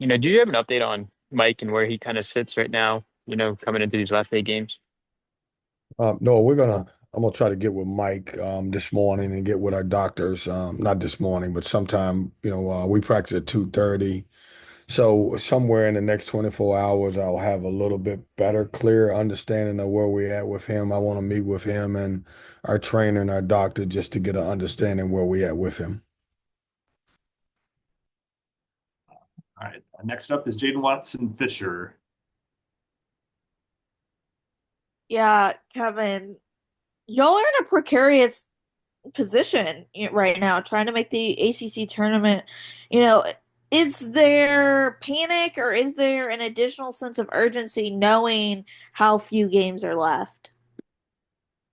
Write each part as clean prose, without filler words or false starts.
Do you have an update on Mike and where he kind of sits right now, coming into these last 8 games? No, I'm gonna try to get with Mike this morning and get with our doctors. Not this morning, but sometime, we practice at 2:30. So somewhere in the next 24 hours, I'll have a little bit better, clear understanding of where we're at with him. I want to meet with him and our trainer and our doctor just to get an understanding where we at with him. All right. Next up is Jaden Watson Fisher. Yeah, Kevin, y'all are in a precarious position right now, trying to make the ACC tournament. You know, is there panic or is there an additional sense of urgency knowing how few games are left?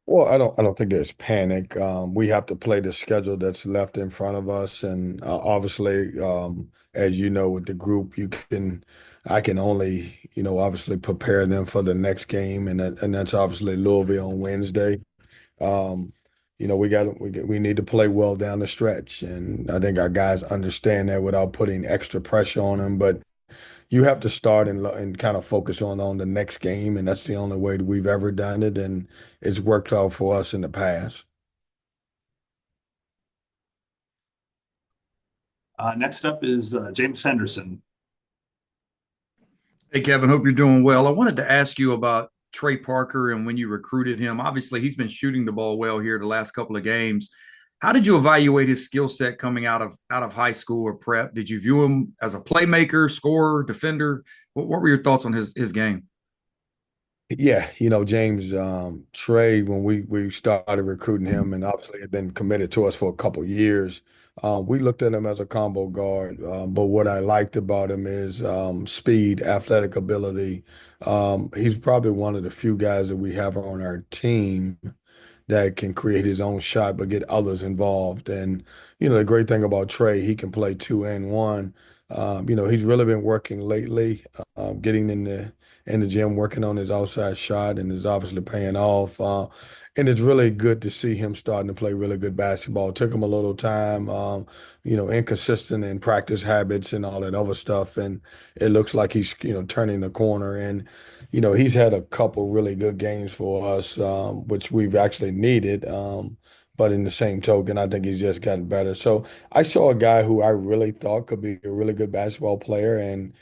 Well, I don't think there's panic. We have to play the schedule that's left in front of us, and obviously, as you know, with the group, I can only, obviously prepare them for the next game, and that's obviously Louisville on Wednesday. Um, we need to play well down the stretch, and I think our guys understand that without putting extra pressure on them. But you have to start and kind of focus on the next game, and that's the only way that we've ever done it, and it's worked out for us in the past. Next up is James Henderson. Hey, Kevin, hope you're doing well. I wanted to ask you about Trey Parker and when you recruited him. Obviously, he's been shooting the ball well here the last couple of games. How did you evaluate his skill set coming out of high school or prep? Did you view him as a playmaker, scorer, defender? What were your thoughts on his game? Yeah, James, Trey, when we started recruiting him, and obviously had been committed to us for a couple years, we looked at him as a combo guard. But what I liked about him is speed, athletic ability. He's probably one of the few guys that we have on our team that can create his own shot but get others involved. And the great thing about Trey, he can play two and one. He's really been working lately, getting in the gym, working on his outside shot, and is obviously paying off. And it's really good to see him starting to play really good basketball. It took him a little time, inconsistent in practice habits and all that other stuff. And it looks like he's, turning the corner. And he's had a couple really good games for us, which we've actually needed. But in the same token, I think he's just gotten better. So I saw a guy who I really thought could be a really good basketball player and,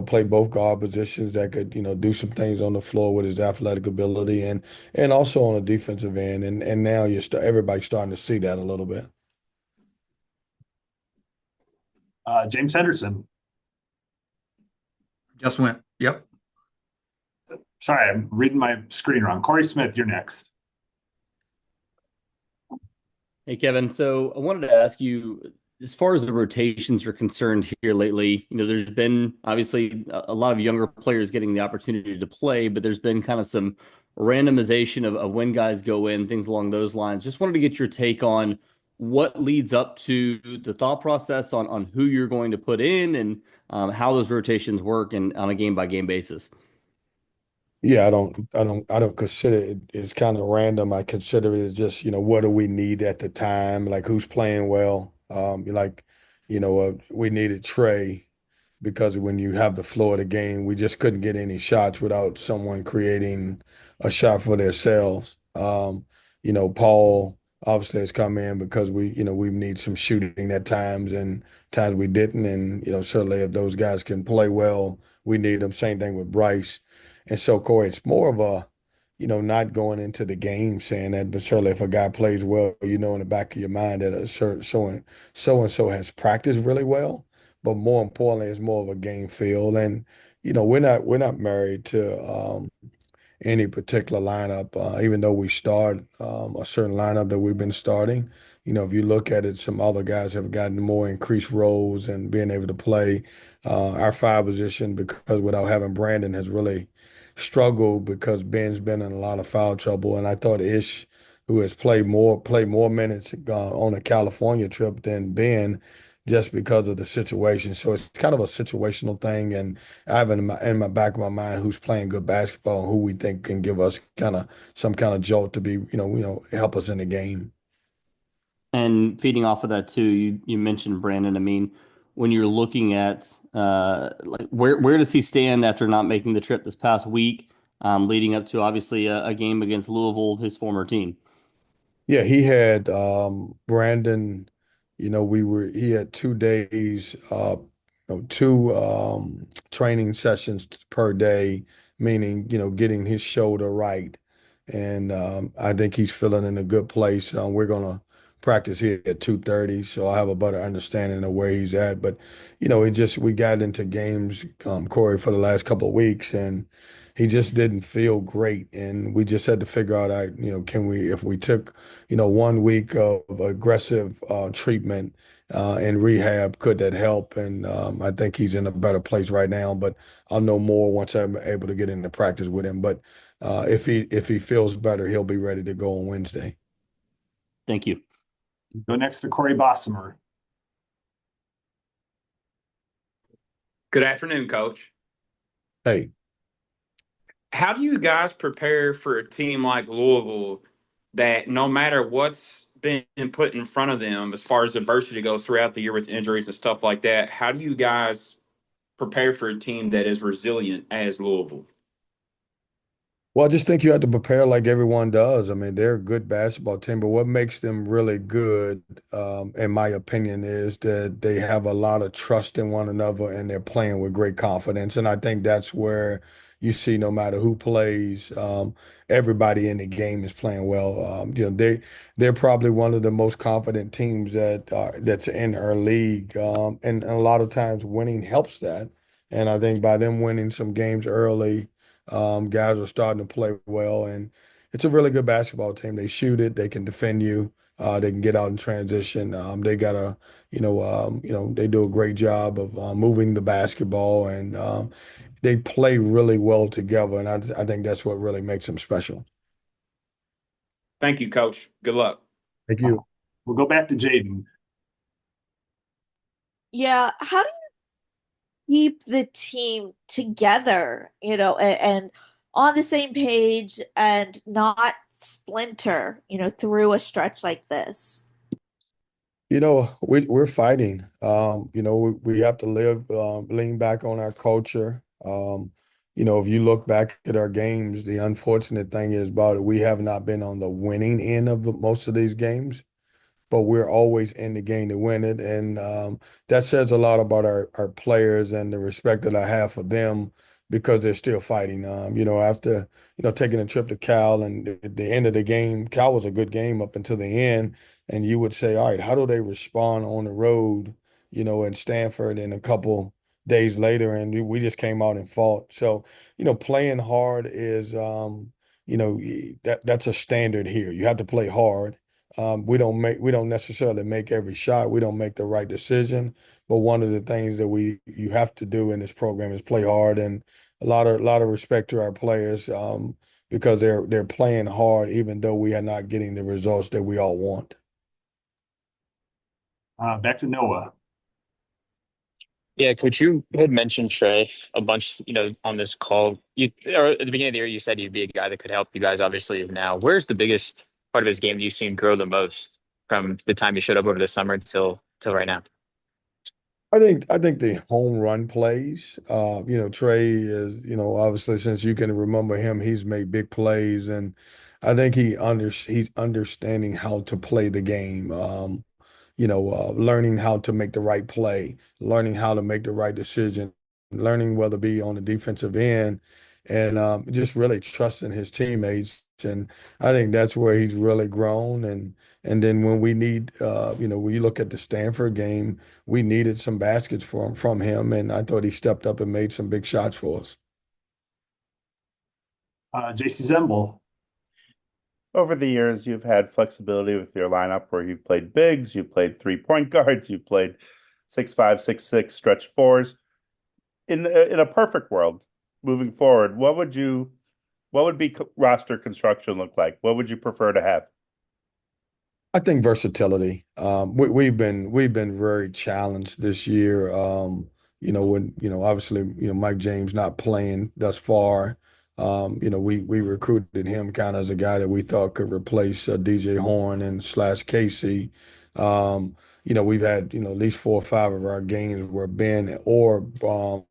play both guard positions that could, do some things on the floor with his athletic ability and also on the defensive end. And now everybody's starting to see that a little bit. James Henderson. Just went. Yep. Sorry, I'm reading my screen wrong. Corey Smith, you're next. Hey, Kevin. So I wanted to ask you, as far as the rotations are concerned here lately, there's been obviously a lot of younger players getting the opportunity to play, but there's been kind of some randomization of when guys go in, things along those lines. Just wanted to get your take on what leads up to the thought process on who you're going to put in and how those rotations work and on a game by game basis. Yeah, I don't consider it it's kind of random. I consider it as just, what do we need at the time? Like who's playing well? We needed Trey because when you have the flow of the game, we just couldn't get any shots without someone creating a shot for themselves. Paul obviously has come in because we need some shooting at times and times we didn't. And, certainly if those guys can play well, we need them. Same thing with Bryce. And so, Corey, it's more of a, not going into the game saying that, but certainly if a guy plays well, in the back of your mind that a certain so and so has practiced really well. But more importantly, it's more of a game feel. And, we're not married to any particular lineup, even though we start a certain lineup that we've been starting. If you look at it, some other guys have gotten more increased roles and being able to play our five position because without having Brandon has really struggled because Ben's been in a lot of foul trouble. And I thought Ish, who has played more minutes on a California trip than Ben, just because of the situation. So it's kind of a situational thing. And I have in my back of my mind who's playing good basketball and who we think can give us kind of some kind of jolt to be, help us in the game. And feeding off of that too, you mentioned Brandon. I mean, when you're looking at like where does he stand after not making the trip this past week, leading up to obviously a game against Louisville, his former team? Yeah, he had Brandon, he had 2 days, two training sessions per day, meaning, getting his shoulder right. And I think he's feeling in a good place. We're gonna practice here at 2:30, so I have a better understanding of where he's at. But, we got into games, Corey, for the last couple of weeks, and he just didn't feel great. And we just had to figure out, if we took 1 week of aggressive treatment and rehab, could that help? And I think he's in a better place right now, but I'll know more once I'm able to get into practice with him. But if he feels better, he'll be ready to go on Wednesday. Thank you. Go next to Corey Bossamer. Good afternoon, Coach. Hey, How do you guys prepare for a team like Louisville that no matter what's been put in front of them as far as adversity goes throughout the year with injuries and stuff like that, how do you guys prepare for a team that is resilient as Louisville? well, I just think you have to prepare like everyone does. I mean, they're a good basketball team, but what makes them really good, in my opinion, is that they have a lot of trust in one another and they're playing with great confidence. And I think that's where you see no matter who plays, everybody in the game is playing well. They're probably one of the most confident teams that's in our league, and a lot of times winning helps that. And I think by them winning some games early. Guys are starting to play well, and it's a really good basketball team. They shoot it, they can defend you, they can get out in transition. They got they do a great job of moving the basketball, and they play really well together. And I think that's what really makes them special. Thank you, Coach. Good luck. Thank you. We'll go back to Jaden. Yeah, how do keep the team together, and on the same page and not splinter, through a stretch like this? We're fighting. We have to lean back on our culture. If you look back at our games, the unfortunate thing is about it, we have not been on the winning end of most of these games, but we're always in the game to win it. And that says a lot about our players and the respect that I have for them because they're still fighting. After, taking a trip to Cal and at the end of the game, Cal was a good game up until the end. And you would say, all right, how do they respond on the road, in Stanford and a couple days later? And we just came out and fought. So, playing hard is, that's a standard here. You have to play hard. We don't necessarily make every shot. We don't make the right decision. But one of the things that you have to do in this program is play hard, and a lot of respect to our players, because they're playing hard even though we are not getting the results that we all want. Back to Noah. Yeah, coach, you had mentioned Trey a bunch, on this call. Or at the beginning of the year, you said he'd be a guy that could help you guys, obviously, now. Where's the biggest part of his game that you've seen grow the most from the time he showed up over the summer till right now? I think the home run plays. Trey is, obviously since you can remember him, he's made big plays, and I think he's understanding how to play the game. Learning how to make the right play, learning how to make the right decision, learning whether to be on the defensive end, and just really trusting his teammates. And I think that's where he's really grown. And then when we need, when you look at the Stanford game, we needed some baskets from him, and I thought he stepped up and made some big shots for us. JC Zembel. Over the years, you've had flexibility with your lineup where you've played bigs, you've played 3-point guards, you've played 6'5", 6'6", stretch fours. In a perfect world, moving forward, what would be roster construction look like? What would you prefer to have? I think versatility. We've been very challenged this year. Obviously, Mike James not playing thus far. We recruited him kind of as a guy that we thought could replace DJ Horn and /Casey. we've had, at least 4 or 5 of our games where Ben or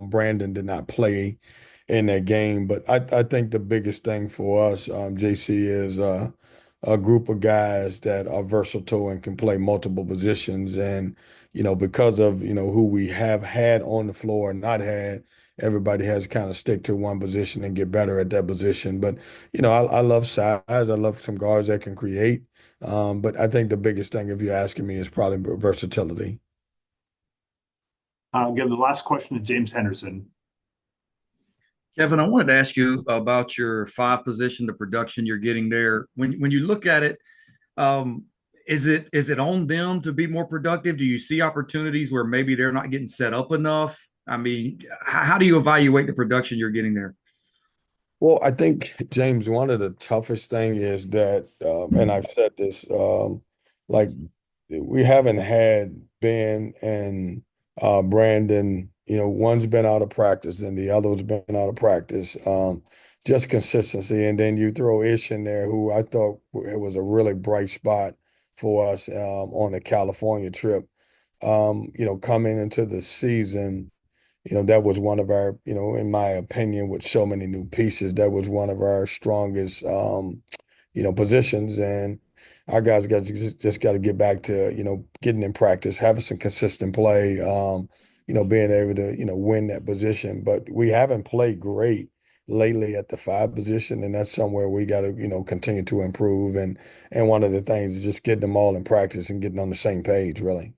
Brandon did not play in that game. But I think the biggest thing for us, JC, is a group of guys that are versatile and can play multiple positions. And, because of, who we have had on the floor and not had, everybody has to kind of stick to one position and get better at that position. But, I love size. I love some guards that can create. But I think the biggest thing, if you're asking me, is probably versatility. I'll give the last question to James Henderson. Kevin, I wanted to ask you about your five position, the production you're getting there. When you look at it, um, is it on them to be more productive? Do you see opportunities where maybe they're not getting set up enough? I mean, how do you evaluate the production you're getting there? Well, I think, James, one of the toughest thing is that, and I've said this, like we haven't had Ben and Brandon, one's been out of practice and the other's been out of practice. Just consistency. And then you throw Ish in there, who I thought it was a really bright spot for us on the California trip. Coming into the season. That was one of our, in my opinion, with so many new pieces, that was one of our strongest, positions. And our guys just got to get back to, getting in practice, having some consistent play, being able to, win that position. But we haven't played great lately at the five position, and that's somewhere we got to, continue to improve. And one of the things is just getting them all in practice and getting on the same page, really.